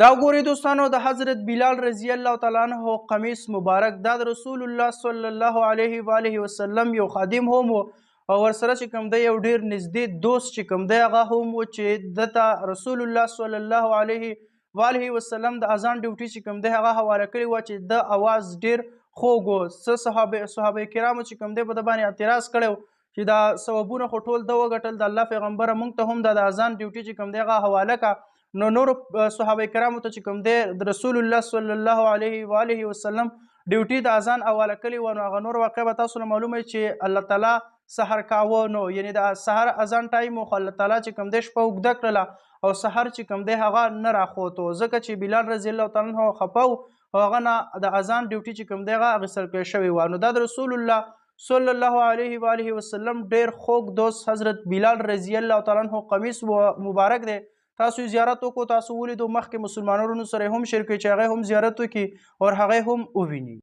دا ګوري دوستانو د حضرت بلال رضی الله تعالی عنہ قمیص مبارک دا د رسول الله صلی الله علیه و آله وسلم یو خادم هم او ورسره چې کوم دی یو ډیر نږدې دوست چې کوم دی هغه هم و چې دته رسول الله صلی الله علیه و آله وسلم د اذان ډیوټي چې کوم دی هغه حواله کړی و چې د اواز ډیر خوږ و. څه صحابه کرامو چې کوم دی په د باندې اعتراض کړی چې دا ثوابونه خو ټول ده وګټل د الله پیغمبره موږ ته هم د اذان ډیوټي چې کوم دی هغه حواله کا. نو نور صحابه کرامو ته چې کوم دی د رسول الله صلی الله علیه و آله وسلم ډیوټي د اذان حواله کړي و. نو هغه نور واقع به تاسو له معلومه چې الله تعالی سحر کاوه نو یعنی د سحر اذان ټایم خو الله تعالی چې کوم دی شپه اوږده کړله او سحر چې کوم دی هغه نه راخوتو ځکه چې بلال رضی الله تعالی عنہ خفه او هغه نه د اذان ډیوټي چې کوم دی هغه اخیستل کړی شوی و. نو دا د رسول الله صلی الله علیه و آله وسلم ډیر خوږ دوست حضرت بلال رضی الله تعالی عنہ قمیص مبارک دی. تاسو زیارت وکړو، تاسو ولیدو مخکې مسلمانانو سره هم شریک چې هغه هم زیارت وکړي او هغه هم وویني.